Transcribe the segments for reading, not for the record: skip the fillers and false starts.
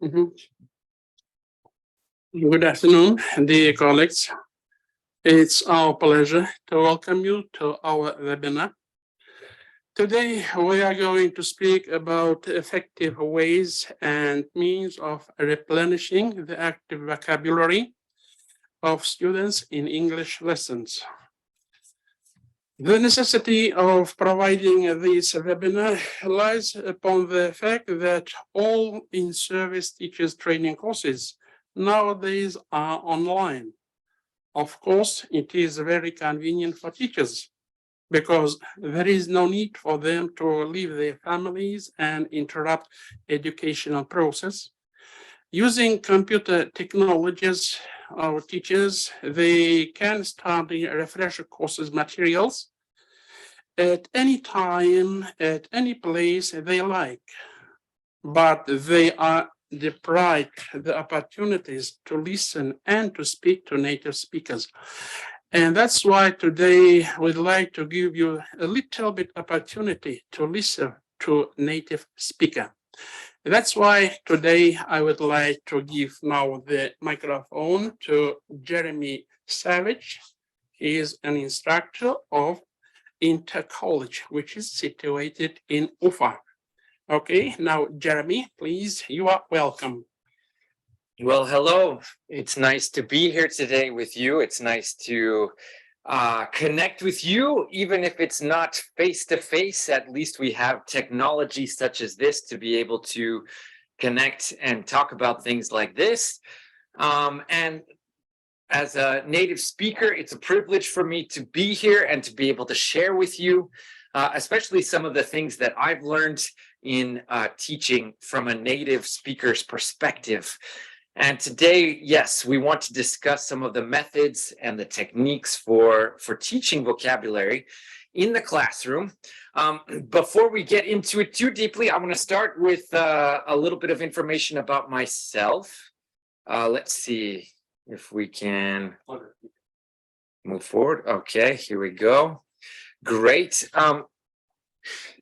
Mhm. Good afternoon, dear colleagues. It's our pleasure to welcome you to our webinar. Today, we are going to speak about effective ways and means of replenishing the active vocabulary of students in English lessons. The necessity of providing this webinar lies upon the fact that all in-service teachers training courses nowadays are online. Of course, it is very convenient for teachers because there is no need for them to leave their families and interrupt educational process. Using computer technologies, our teachers, they can study refresher courses materials at any time, at any place they like, but they are deprived the opportunities to listen and to speak to native speakers. And that's why today we'd like to give you a little bit opportunity to listen to native speaker. That's why today I would like to give now the microphone to Jeremy Savage. He is an instructor of Inter College, which is situated in Ufa. Okay, now Jeremy, please, you are welcome. Well, hello. It's nice to be here today with you. It's nice to connect with you, even if it's not face-to-face. At least we have technology such as this to be able to connect and talk about things like this. And as a native speaker, it's a privilege for me to be here and to be able to share with you, especially some of the things that I've learned in teaching from a native speaker's perspective. And today, yes, we want to discuss some of the methods and the techniques for teaching vocabulary in the classroom. Before we get into it too deeply, I want to start with a little bit of information about myself. Let's see if we can move forward. Okay, here we go. Great.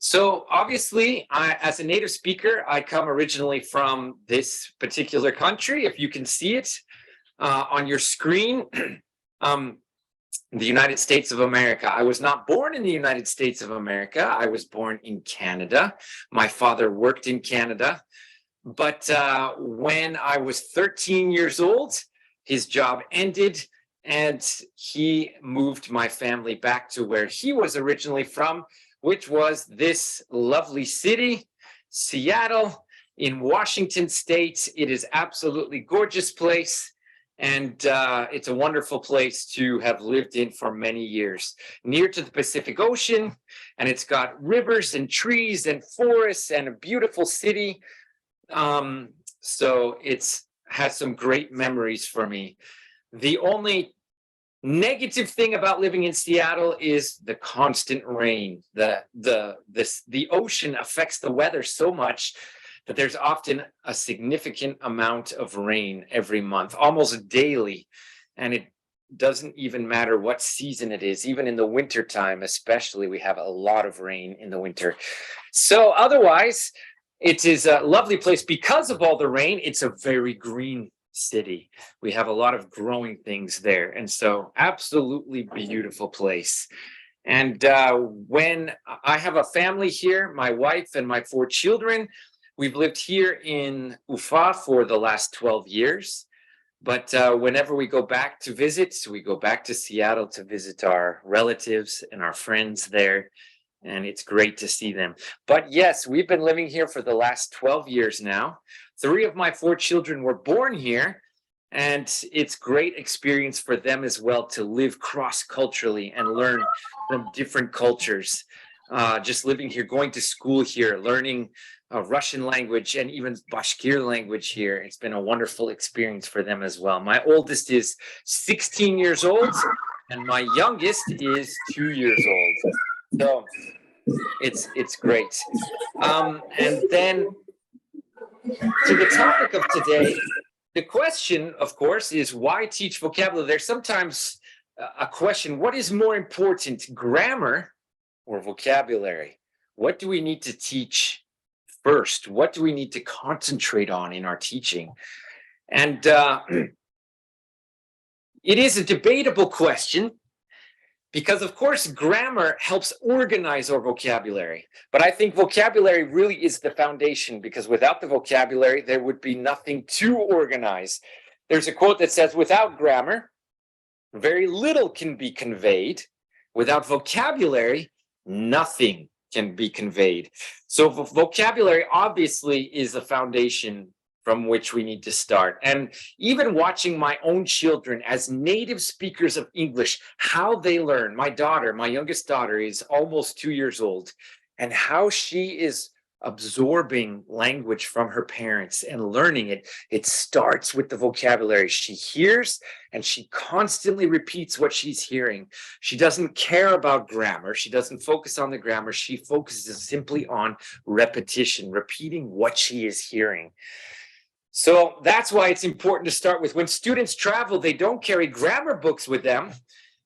So obviously, as a native speaker, I come originally from this particular country. If you can see it on your screen, the United States of America. I was not born in the United States of America. I was born in Canada. My father worked in Canada. But when I was 13 years old, his job ended and he moved my family back to where he was originally from, which was this lovely city, Seattle, in Washington State. It is absolutely gorgeous place, and it's a wonderful place to have lived in for many years. Near to the Pacific Ocean, and it's got rivers and trees and forests and a beautiful city. So it's has some great memories for me. The only negative thing about living in Seattle is the constant rain. The ocean affects the weather so much that there's often a significant amount of rain every month, almost daily. And it doesn't even matter what season it is, even in the winter time, especially, we have a lot of rain in the winter. So otherwise, it is a lovely place because of all the rain. It's a very green city. We have a lot of growing things there, and so absolutely beautiful place. And when I have a family here, my wife and my 4 children, we've lived here in Ufa for the last 12 years. But whenever we go back to visit, we go back to Seattle to visit our relatives and our friends there. And it's great to see them. But yes, we've been living here for the last 12 years now. 3 of my 4 children were born here, and it's great experience for them as well to live cross-culturally and learn from different cultures. Just living here, going to school here, learning Russian language and even Bashkir language here. It's been a wonderful experience for them as well. My oldest is 16 years old, and my youngest is 2 years old. So it's great. And then to the topic of today, the question, of course, is why teach vocabulary? There's sometimes a question, what is more important, grammar or vocabulary? What do we need to teach first? What do we need to concentrate on in our teaching? And it is a debatable question because, of course, grammar helps organize our vocabulary. But I think vocabulary really is the foundation, because without the vocabulary, there would be nothing to organize. There's a quote that says, without grammar, very little can be conveyed. Without vocabulary, nothing can be conveyed. So vocabulary obviously is the foundation from which we need to start. And even watching my own children as native speakers of English, how they learn. My daughter, my youngest daughter, is almost 2 years old, and how she is absorbing language from her parents and learning it. It starts with the vocabulary. She hears and she constantly repeats what she's hearing. She doesn't care about grammar. She doesn't focus on the grammar. She focuses simply on repetition, repeating what she is hearing. So that's why it's important to start with. When students travel, they don't carry grammar books with them.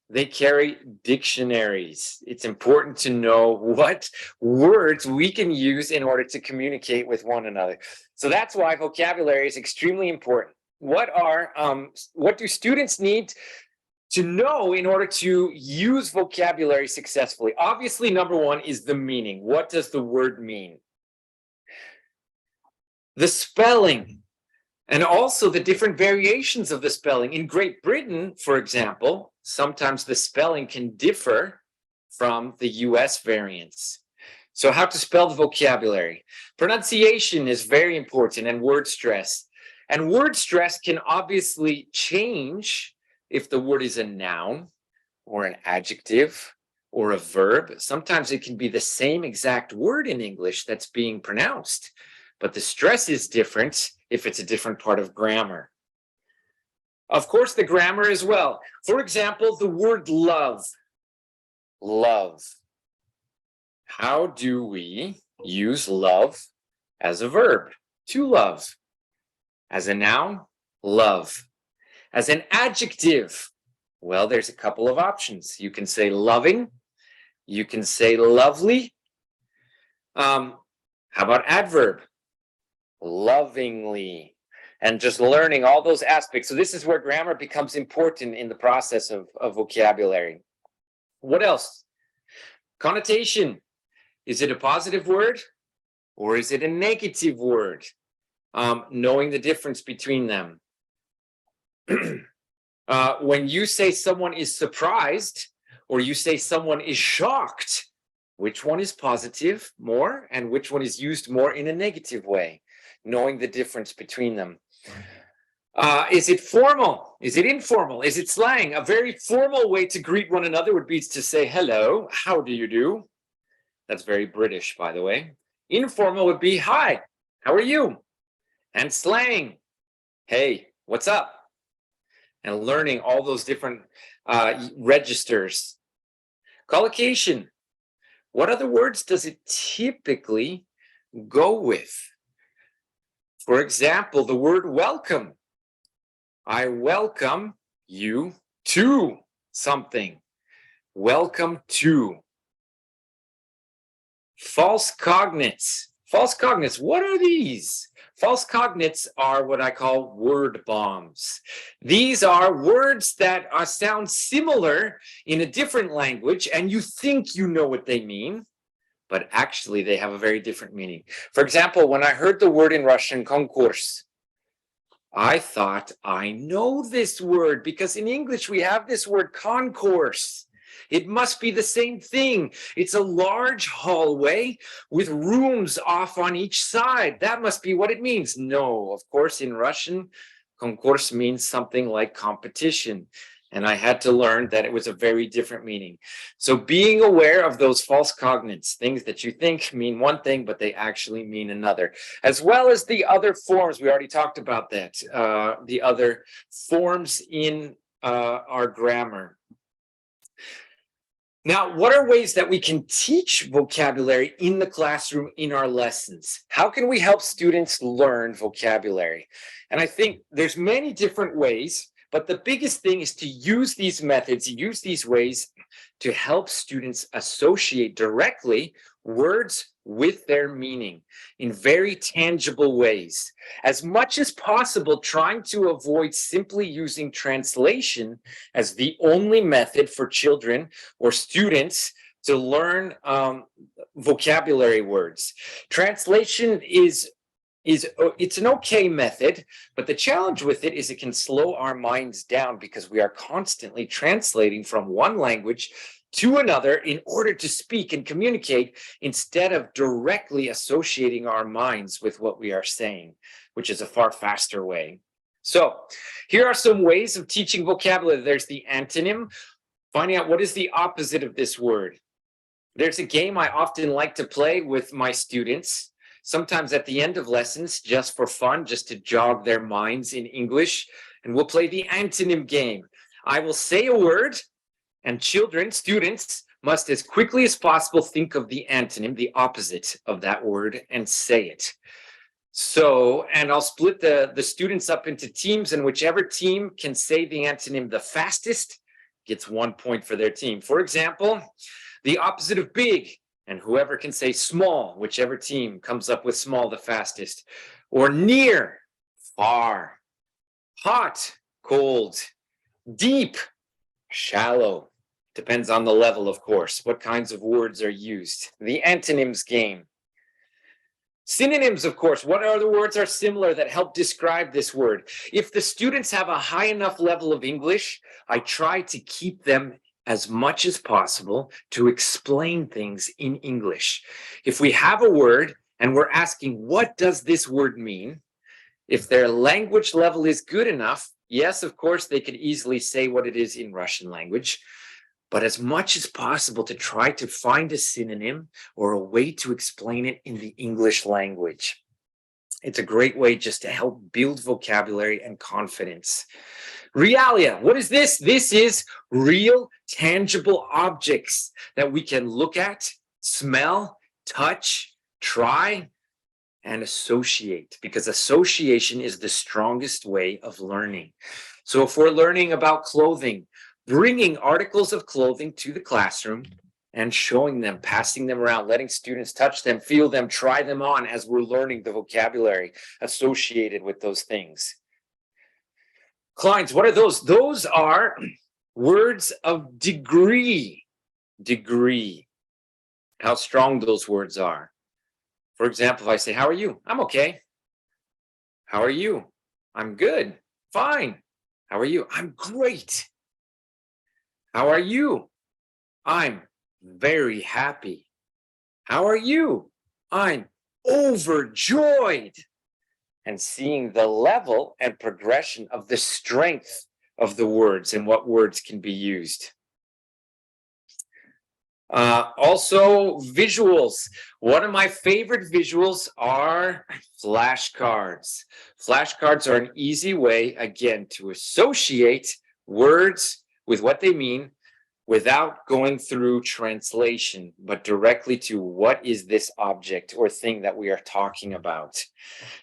They carry dictionaries. It's important to know what words we can use in order to communicate with one another. So that's why vocabulary is extremely important. What do students need to know in order to use vocabulary successfully? Obviously, number one is the meaning. What does the word mean? The spelling. And also the different variations of the spelling. In Great Britain, for example, sometimes the spelling can differ from the US variants. So how to spell the vocabulary. Pronunciation is very important, and word stress. And word stress can obviously change if the word is a noun or an adjective or a verb. Sometimes it can be the same exact word in English that's being pronounced, but the stress is different if it's a different part of grammar. Of course, the grammar as well. For example, the word love. Love. How do we use love as a verb? To love. As a noun, love. As an adjective, well, there's a couple of options. You can say loving. You can say lovely. How about adverb? Lovingly. And just learning all those aspects. So this is where grammar becomes important in the process of vocabulary. What else? Connotation. Is it a positive word or is it a negative word? Knowing the difference between them. When you say someone is surprised or you say someone is shocked, which one is positive more and which one is used more in a negative way? Knowing the difference between them. Is it formal? Is it informal? Is it slang? A very formal way to greet one another would be to say, hello, how do you do? That's very British, by the way. Informal would be, hi, how are you? And slang, hey, what's up? And learning all those different registers. Collocation. What other words does it typically go with? For example, the word welcome. I welcome you to something. Welcome to. False cognates. False cognates, what are these? False cognates are what I call word bombs. These are words that sound similar in a different language, and you think you know what they mean, but actually they have a very different meaning. For example, when I heard the word in Russian, konkurs, I thought, I know this word because in English we have this word concourse. It must be the same thing. It's a large hallway with rooms off on each side. That must be what it means. No, of course, in Russian, konkurs means something like competition. And I had to learn that it was a very different meaning. So being aware of those false cognates, things that you think mean one thing, but they actually mean another, as well as the other forms. We already talked about that, the other forms in our grammar. Now, what are ways that we can teach vocabulary in the classroom in our lessons? How can we help students learn vocabulary? And I think there's many different ways. But the biggest thing is to use these methods, use these ways to help students associate directly words with their meaning in very tangible ways. As much as possible, trying to avoid simply using translation as the only method for children or students to learn vocabulary words. Translation it's an okay method, but the challenge with it is it can slow our minds down because we are constantly translating from one language to another in order to speak and communicate instead of directly associating our minds with what we are saying, which is a far faster way. So here are some ways of teaching vocabulary. There's the antonym, finding out what is the opposite of this word. There's a game I often like to play with my students, sometimes at the end of lessons, just for fun, just to jog their minds in English. And we'll play the antonym game. I will say a word, and students, must as quickly as possible think of the antonym, the opposite of that word, and say it. So, and I'll split the students up into teams, and whichever team can say the antonym the fastest gets 1 point for their team. For example, the opposite of big, and whoever can say small, whichever team comes up with small the fastest. Or near, far. Hot, cold. Deep, shallow. Depends on the level, of course. What kinds of words are used? The antonyms game. Synonyms, of course. What other words are similar that help describe this word? If the students have a high enough level of English, I try to keep them as much as possible to explain things in English. If we have a word and we're asking, what does this word mean? If their language level is good enough, yes, of course, they could easily say what it is in Russian language, but as much as possible to try to find a synonym or a way to explain it in the English language. It's a great way just to help build vocabulary and confidence. Realia, what is this? This is real, tangible objects that we can look at, smell, touch, try, and associate, because association is the strongest way of learning. So if we're learning about clothing, bringing articles of clothing to the classroom and showing them, passing them around, letting students touch them, feel them, try them on as we're learning the vocabulary associated with those things. Kleins, what are those? Those are words of degree. Degree. How strong those words are. For example, if I say, how are you? I'm okay. How are you? I'm good. Fine. How are you? I'm great. How are you? I'm very happy. How are you? I'm overjoyed. And seeing the level and progression of the strength of the words and what words can be used. Also, visuals. One of my favorite visuals are flashcards. Flashcards are an easy way, again, to associate words with what they mean without going through translation, but directly to what is this object or thing that we are talking about.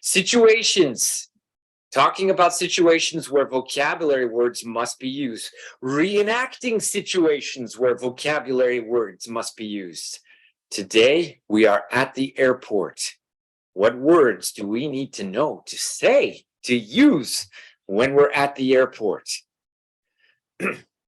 Situations. Talking about situations where vocabulary words must be used. Reenacting situations where vocabulary words must be used. Today, we are at the airport. What words do we need to know, to say, to use when we're at the airport?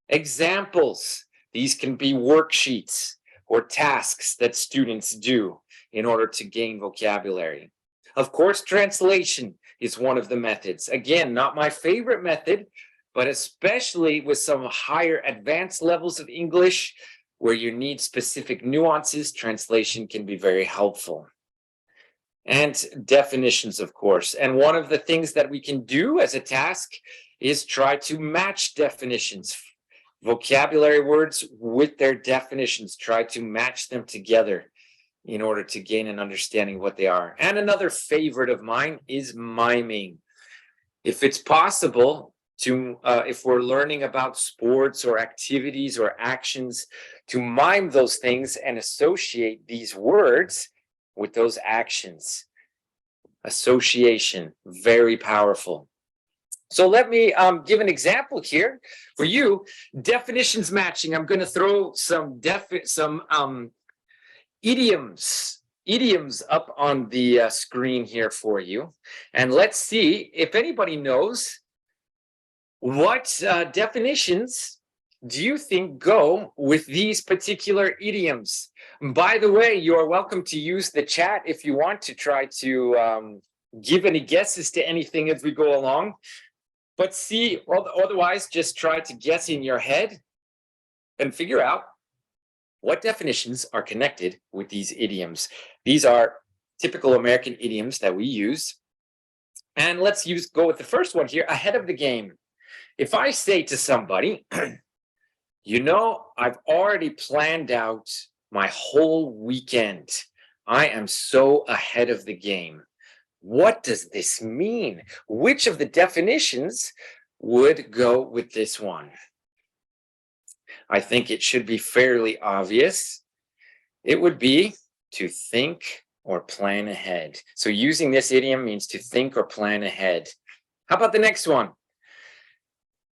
Examples. These can be worksheets or tasks that students do in order to gain vocabulary. Of course, translation is one of the methods. Again, not my favorite method, but especially with some higher advanced levels of English where you need specific nuances, translation can be very helpful. And definitions, of course. And one of the things that we can do as a task is try to match definitions. Vocabulary words with their definitions, try to match them together in order to gain an understanding of what they are. And another favorite of mine is miming. If it's possible to, if we're learning about sports or activities or actions, to mime those things and associate these words with those actions. Association, very powerful. So let me give an example here for you. Definitions matching. I'm going to throw some idioms idioms up on the screen here for you. And let's see if anybody knows what definitions do you think go with these particular idioms. By the way, you are welcome to use the chat if you want to try to give any guesses to anything as we go along. But see, otherwise, just try to guess in your head and figure out what definitions are connected with these idioms. These are typical American idioms that we use. And let's go with the first one here, ahead of the game. If I say to somebody, you know, I've already planned out my whole weekend. I am so ahead of the game. What does this mean? Which of the definitions would go with this one? I think it should be fairly obvious. It would be to think or plan ahead. So using this idiom means to think or plan ahead. How about the next one?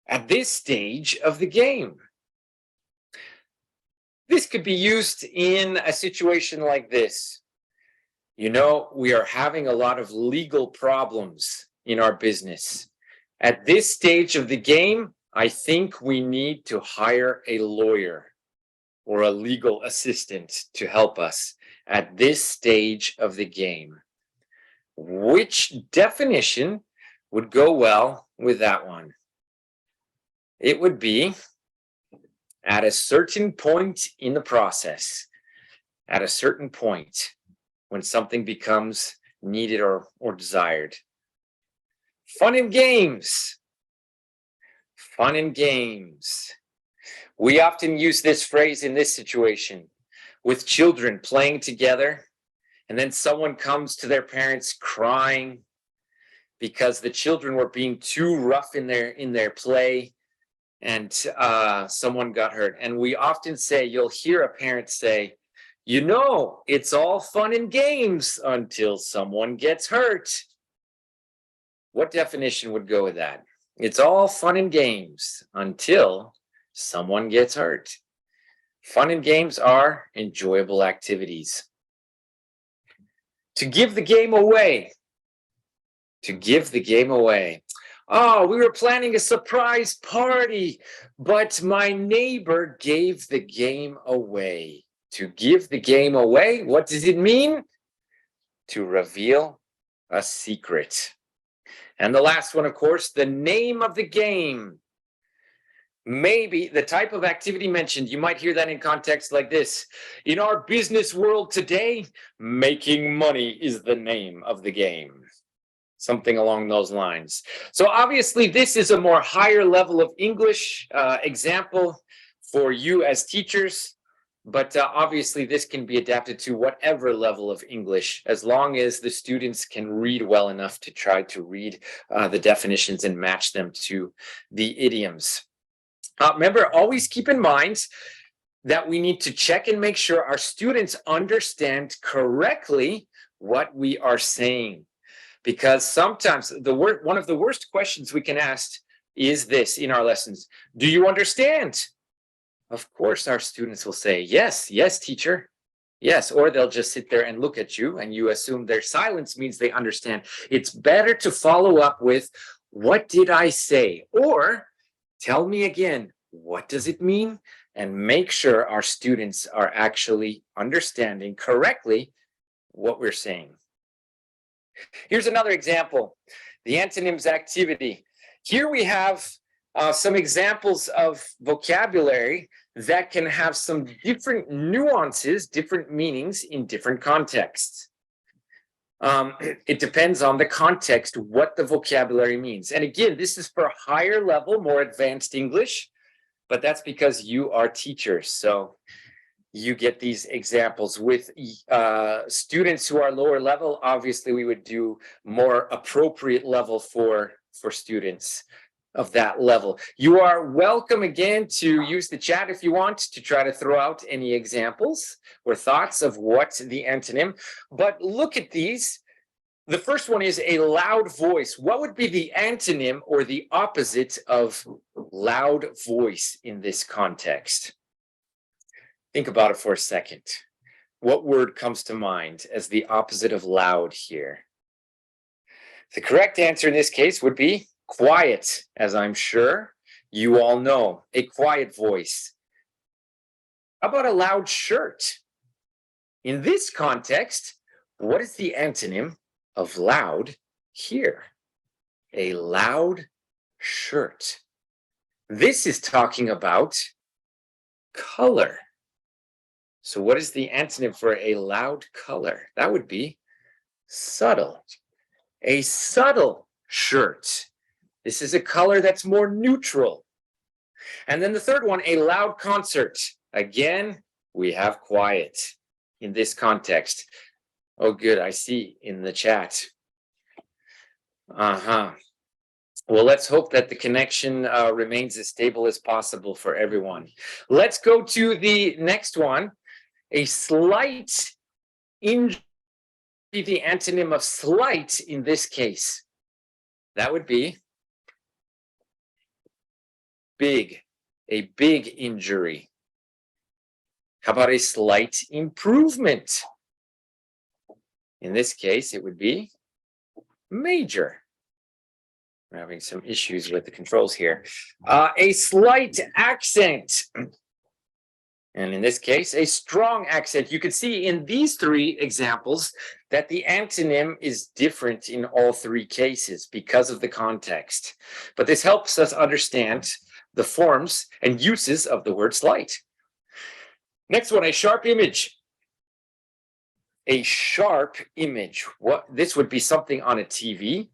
At this stage of the game. This could be used in a situation like this. You know, we are having a lot of legal problems in our business. At this stage of the game, I think we need to hire a lawyer or a legal assistant to help us at this stage of the game. Which definition would go well with that one? It would be at a certain point in the process, at a certain point when something becomes needed or desired. Fun and games. Fun and games. We often use this phrase in this situation with children playing together, and then someone comes to their parents crying because the children were being too rough in their play, and someone got hurt. And we often say, you'll hear a parent say, you know, it's all fun and games until someone gets hurt. What definition would go with that? It's all fun and games until someone gets hurt. Fun and games are enjoyable activities. To give the game away. To give the game away. Oh, we were planning a surprise party, but my neighbor gave the game away. To give the game away, what does it mean? To reveal a secret. And the last one, of course, the name of the game. Maybe the type of activity mentioned, you might hear that in context like this. In our business world today, making money is the name of the game. Something along those lines. So obviously, this is a more higher level of English example for you as teachers. But obviously, this can be adapted to whatever level of English, as long as the students can read well enough to try to read the definitions and match them to the idioms. Remember, always keep in mind that we need to check and make sure our students understand correctly what we are saying. Because sometimes one of the worst questions we can ask is this in our lessons: do you understand? Of course, our students will say, yes, yes, teacher, yes, or they'll just sit there and look at you and you assume their silence means they understand. It's better to follow up with, what did I say? Or tell me again, what does it mean? And make sure our students are actually understanding correctly what we're saying. Here's another example, the antonyms activity. Here we have some examples of vocabulary that can have some different nuances, different meanings in different contexts. It depends on the context, what the vocabulary means. And again, this is for higher level, more advanced English, but that's because you are teachers. So you get these examples. With students who are lower level, obviously we would do more appropriate level for students of that level. You are welcome again to use the chat if you want to try to throw out any examples or thoughts of what the antonym, but look at these. The first one is a loud voice. What would be the antonym or the opposite of loud voice in this context? Think about it for a second. what word comes to mind as the opposite of loud here? The correct answer in this case would be quiet, as I'm sure you all know, a quiet voice. How about a loud shirt? In this context, what is the antonym of loud here? A loud shirt. This is talking about color. So what is the antonym for a loud color? That would be subtle. A subtle shirt. This is a color that's more neutral. And then the third one, a loud concert. Again, we have quiet in this context. Oh, good. I see in the chat. Well, let's hope that the connection remains as stable as possible for everyone. Let's go to the next one. A slight injury, the antonym of slight in this case. That would be big, a big injury. How about a slight improvement? In this case, it would be major. We're having some issues with the controls here. A slight accent. And in this case, a strong accent. You can see in these three examples that the antonym is different in all three cases because of the context. But this helps us understand the forms and uses of the word slight. Next one, a sharp image. A sharp image. This would be something on a TV.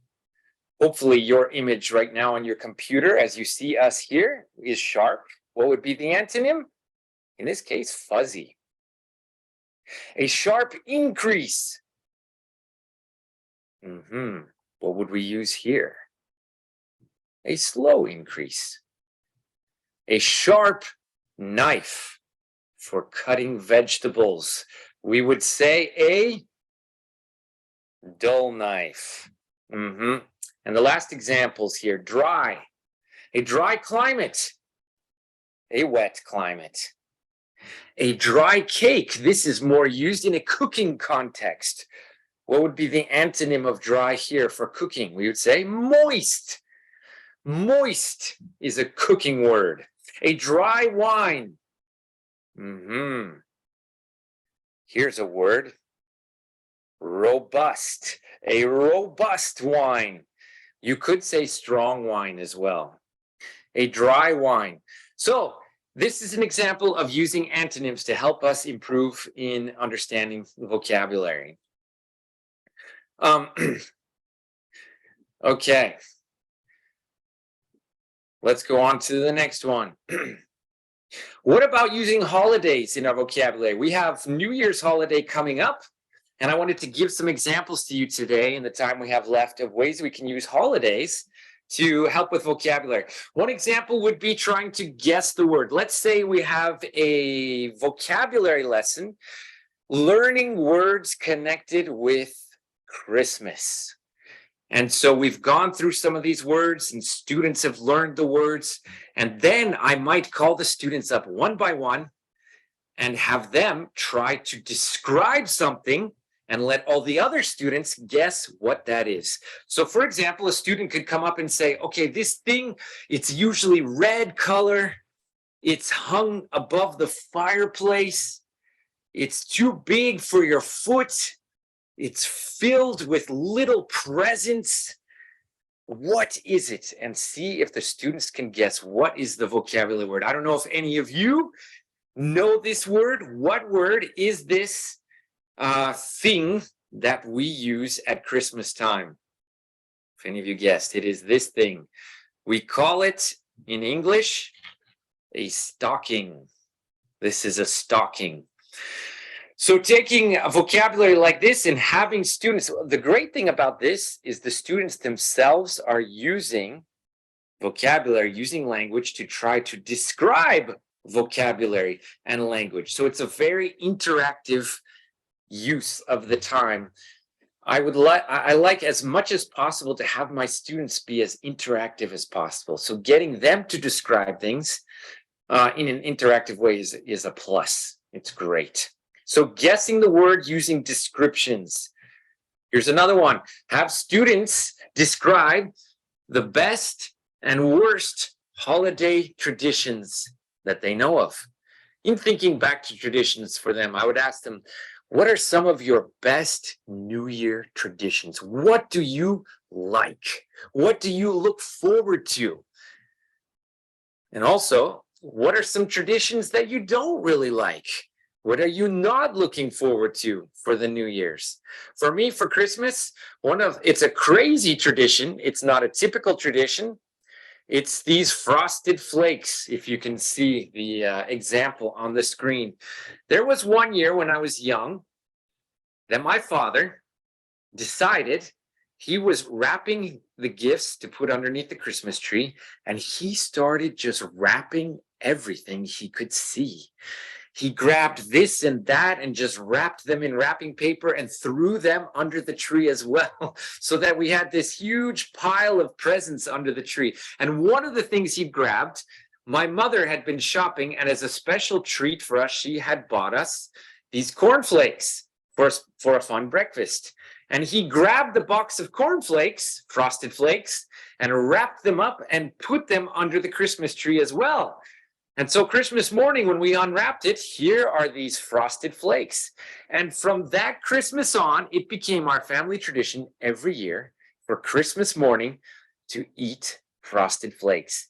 Hopefully your image right now on your computer, as you see us here, is sharp. What would be the antonym? In this case, fuzzy. A sharp increase. What would we use here? A slow increase. A sharp knife for cutting vegetables. We would say a dull knife. And the last examples here, dry. A dry climate. A wet climate. A dry cake. This is more used in a cooking context. What would be the antonym of dry here for cooking? We would say moist. Moist is a cooking word. A dry wine. Here's a word. Robust. A robust wine. You could say strong wine as well. A dry wine. So this is an example of using antonyms to help us improve in understanding the vocabulary. Okay. Let's go on to the next one. What about using holidays in our vocabulary? We have New Year's holiday coming up, and I wanted to give some examples to you today in the time we have left of ways we can use holidays to help with vocabulary. One example would be trying to guess the word. Let's say we have a vocabulary lesson, learning words connected with Christmas. And so we've gone through some of these words and students have learned the words. And then I might call the students up one by one and have them try to describe something and let all the other students guess what that is. So for example, a student could come up and say, okay, this thing, it's usually red color. It's hung above the fireplace. It's too big for your foot. It's filled with little presents. What is it? And see if the students can guess what is the vocabulary word. I don't know if any of you know this word. What word is this thing that we use at Christmas time? If any of you guessed, it is this thing. We call it in English a stocking. This is a stocking. So taking a vocabulary like this and having students, the great thing about this is the students themselves are using vocabulary, using language to try to describe vocabulary and language. So it's a very interactive use of the time. I like as much as possible to have my students be as interactive as possible. So getting them to describe things in an interactive way is a plus. It's great. So guessing the word using descriptions. Here's another one. Have students describe the best and worst holiday traditions that they know of. In thinking back to traditions for them, I would ask them, what are some of your best New Year traditions? What do you like? What do you look forward to? And also, what are some traditions that you don't really like? What are you not looking forward to for the New Year's? For me, for Christmas, it's a crazy tradition. It's not a typical tradition. It's these frosted flakes, if you can see the example on the screen. There was one year when I was young that my father decided he was wrapping the gifts to put underneath the Christmas tree, and he started just wrapping everything he could see. He grabbed this and that and just wrapped them in wrapping paper and threw them under the tree as well, so that we had this huge pile of presents under the tree. And one of the things he grabbed, my mother had been shopping, and as a special treat for us, she had bought us these cornflakes for a fun breakfast. And he grabbed the box of cornflakes, frosted flakes, and wrapped them up and put them under the Christmas tree as well. And so Christmas morning, when we unwrapped it, here are these frosted flakes. And from that Christmas on, it became our family tradition every year for Christmas morning to eat frosted flakes.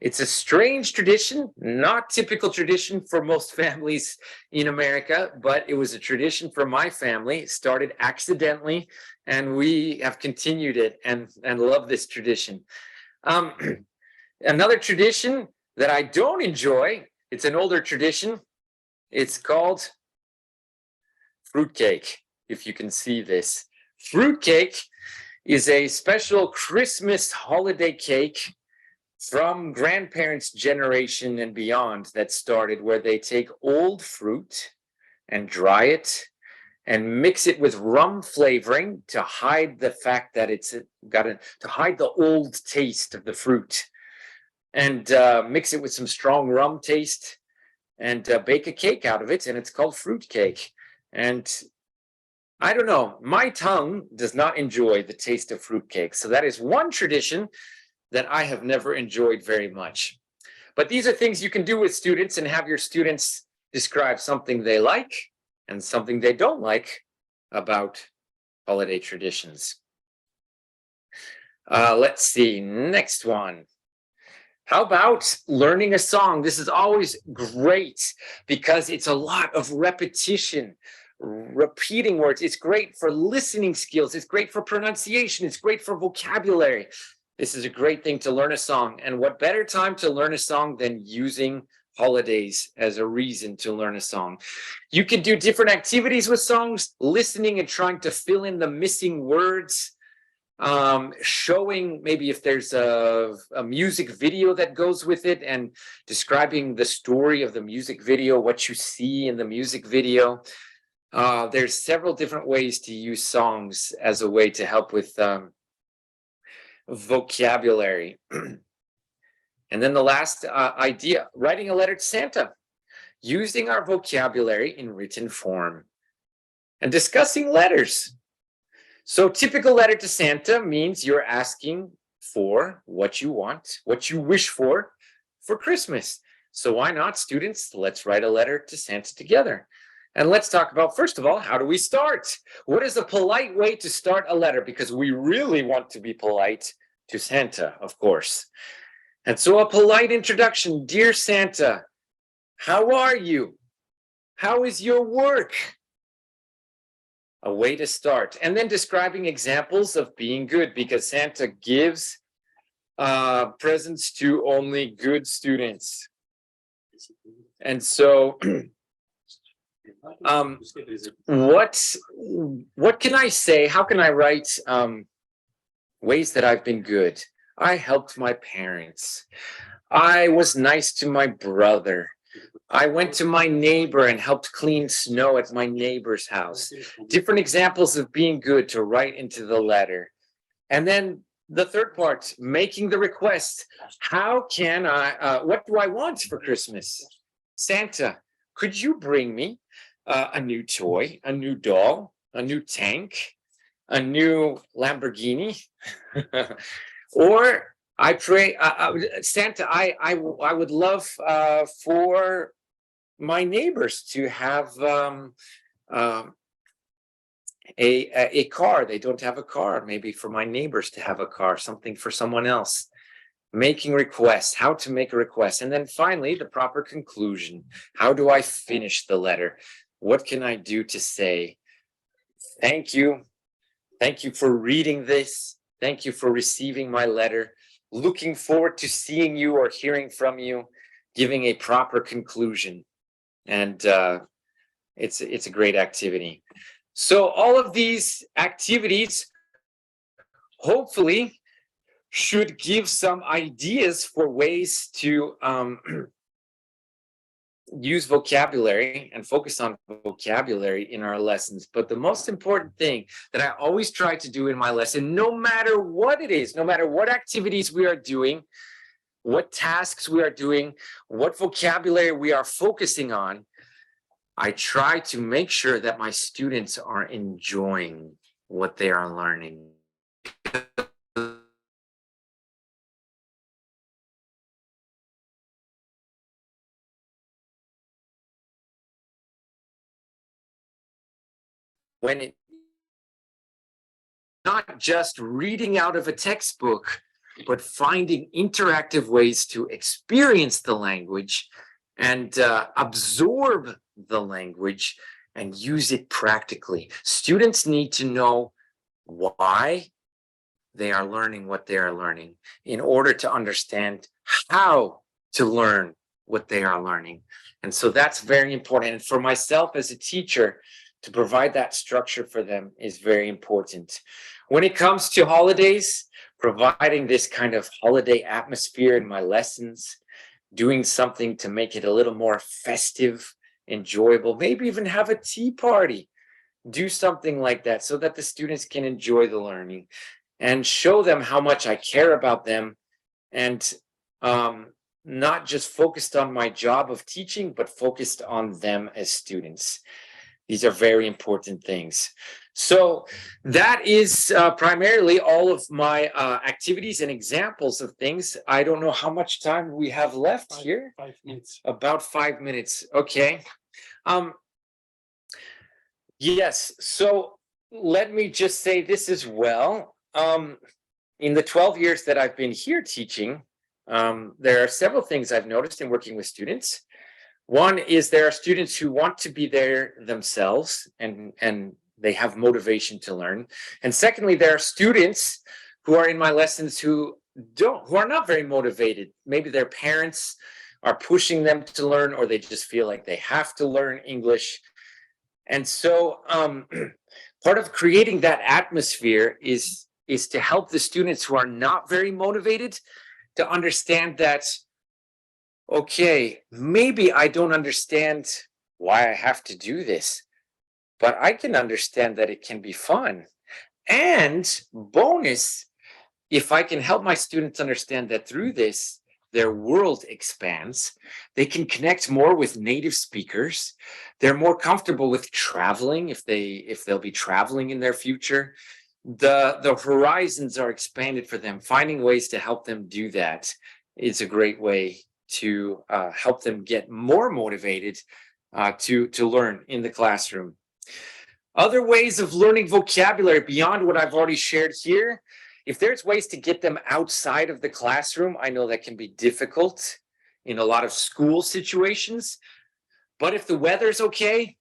It's a strange tradition, not typical tradition for most families in America, but it was a tradition for my family. It started accidentally, and we have continued it and love this tradition. Another tradition that I don't enjoy, it's an older tradition. It's called fruitcake, if you can see this. Fruitcake is a special Christmas holiday cake from grandparents' generation and beyond that started, where they take old fruit and dry it and mix it with rum flavoring to hide the fact that to hide the old taste of the fruit, and mix it with some strong rum taste and bake a cake out of it, and it's called fruit cake. And I don't know, my tongue does not enjoy the taste of fruit cake, so that is one tradition that I have never enjoyed very much. But these are things you can do with students and have your students describe something they like and something they don't like about holiday traditions. Let's see, next one. How about learning a song? This is always great because it's a lot of repetition, repeating words. It's great for listening skills. It's great for pronunciation. It's great for vocabulary. This is a great thing to learn a song. And what better time to learn a song than using holidays as a reason to learn a song? You can do different activities with songs, listening and trying to fill in the missing words, showing maybe if there's a music video that goes with it and describing the story of the music video, what you see in the music video. There's several different ways to use songs as a way to help with vocabulary. And then the last idea, writing a letter to Santa, using our vocabulary in written form and discussing letters. So typical letter to Santa means you're asking for what you want, what you wish for Christmas. So why not, students? Let's write a letter to Santa together. And let's talk about, first of all, how do we start? What is a polite way to start a letter? Because we really want to be polite to Santa, of course. And so a polite introduction. Dear Santa, how are you? How is your work? A way to start. And then describing examples of being good, because Santa gives presents to only good students. And so what can I say? How can I write ways that I've been good? I helped my parents. I was nice to my brother. I went to my neighbor and helped clean snow at my neighbor's house. Different examples of being good to write into the letter. And then the third part, making the request. How can I, what do I want for Christmas? Santa, could you bring me a new toy, a new doll, a new tank, a new Lamborghini, or I pray, Santa. I would love for my neighbors to have um, a car. They don't have a car. Maybe for my neighbors to have a car, something for someone else. Making requests, how to make a request, and then finally the proper conclusion. How do I finish the letter? What can I do to say thank you? Thank you for reading this. Thank you for receiving my letter. Looking forward to seeing you or hearing from you, giving a proper conclusion. And it's a great activity. So all of these activities hopefully should give some ideas for ways to use vocabulary and focus on vocabulary in our lessons. But the most important thing that I always try to do in my lesson, no matter what it is, no matter what activities we are doing, what tasks we are doing, what vocabulary we are focusing on, I try to make sure that my students are enjoying what they are learning. When it not just reading out of a textbook, but finding interactive ways to experience the language and absorb the language and use it practically. Students need to know why they are learning what they are learning in order to understand how to learn what they are learning. And so that's very important. And for myself as a teacher, to provide that structure for them is very important. When it comes to holidays, providing this kind of holiday atmosphere in my lessons, doing something to make it a little more festive, enjoyable, maybe even have a tea party, do something like that so that the students can enjoy the learning and show them how much I care about them, and not just focused on my job of teaching, but focused on them as students. These are very important things. So that is primarily all of my activities and examples of things. I don't know how much time we have left here. 5 minutes. About 5 minutes. Okay. Yes. So let me just say this as well. In the 12 years that I've been here teaching, there are several things I've noticed in working with students. One is there are students who want to be there themselves and they have motivation to learn. And secondly, there are students who are in my lessons who are not very motivated. Maybe their parents are pushing them to learn, or they just feel like they have to learn English. And so part of creating that atmosphere is to help the students who are not very motivated to understand that, okay, maybe I don't understand why I have to do this, but I can understand that it can be fun. And bonus, if I can help my students understand that through this, their world expands, they can connect more with native speakers, they're more comfortable with traveling if they'll be traveling in their future. The horizons are expanded for them. Finding ways to help them do that is a great way to help them get more motivated to learn in the classroom. Other ways of learning vocabulary beyond what I've already shared here, if there's ways to get them outside of the classroom, I know that can be difficult in a lot of school situations, but if the weather's okay,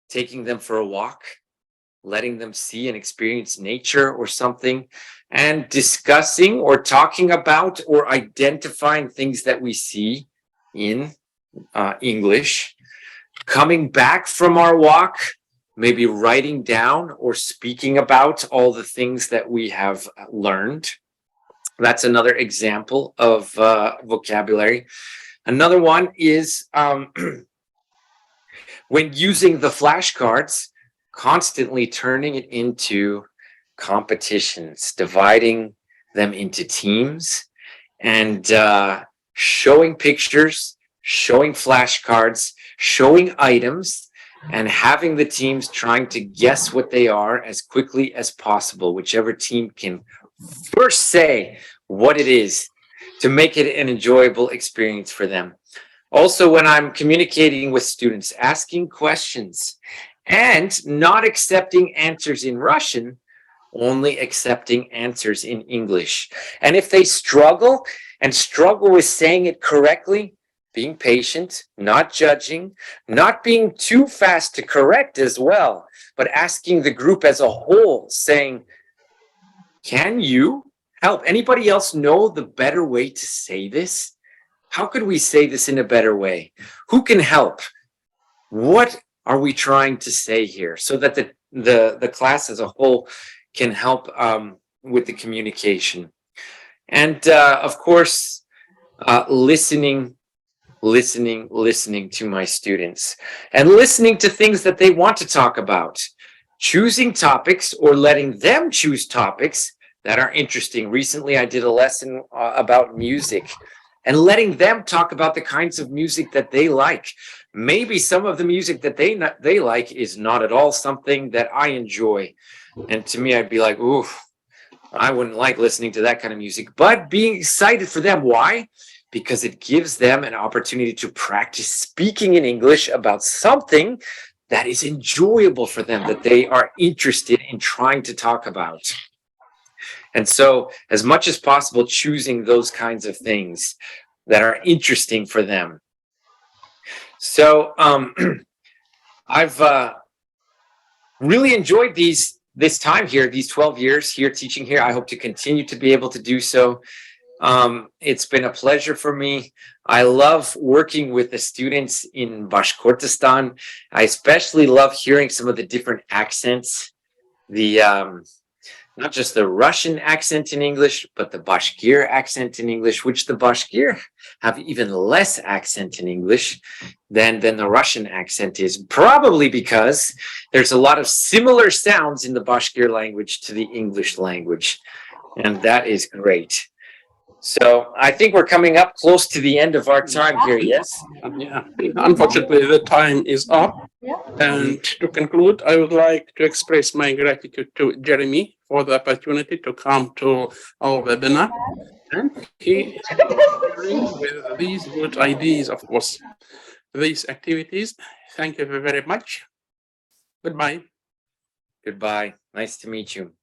taking them for a walk, letting them see and experience nature or something, and discussing or talking about or identifying things that we see in English, coming back from our walk, maybe writing down or speaking about all the things that we have learned. That's another example of vocabulary. Another one is when using the flashcards, constantly turning it into competitions, dividing them into teams, and showing pictures, showing flashcards, showing items, and having the teams trying to guess what they are as quickly as possible, whichever team can first say what it is, to make it an enjoyable experience for them. Also, when I'm communicating with students, asking questions and not accepting answers in Russian, only accepting answers in English. And if they struggle with saying it correctly, being patient, not judging, not being too fast to correct as well, but asking the group as a whole, saying, can you help? Anybody else know the better way to say this? How could we say this in a better way? Who can help? What are we trying to say here? So that the class as a whole can help with the communication. And of course, listening to my students and listening to things that they want to talk about, choosing topics or letting them choose topics that are interesting. Recently, I did a lesson about music and letting them talk about the kinds of music that they like. Maybe some of the music that they like is not at all something that I enjoy. And to me, I'd be like, ooh, I wouldn't like listening to that kind of music, but being excited for them. Why? Because it gives them an opportunity to practice speaking in English about something that is enjoyable for them, that they are interested in trying to talk about. And so, as much as possible, choosing those kinds of things that are interesting for them. So, I've really enjoyed this time here, these 12 years here teaching here. I hope to continue to be able to do so. It's been a pleasure for me. I love working with the students in Bashkortostan. I especially love hearing some of the different accents, not just the Russian accent in English, but the Bashkir accent in English, which the Bashkir have even less accent in English than the Russian accent is, probably because there's a lot of similar sounds in the Bashkir language to the English language, and that is great. So I think we're coming up close to the end of our time here, yes? Yeah, unfortunately, the time is up. And to conclude, I would like to express my gratitude to Jeremy for the opportunity to come to our webinar. And he is sharing with these good ideas, of course, these activities. Thank you very much. Goodbye. Goodbye. Nice to meet you.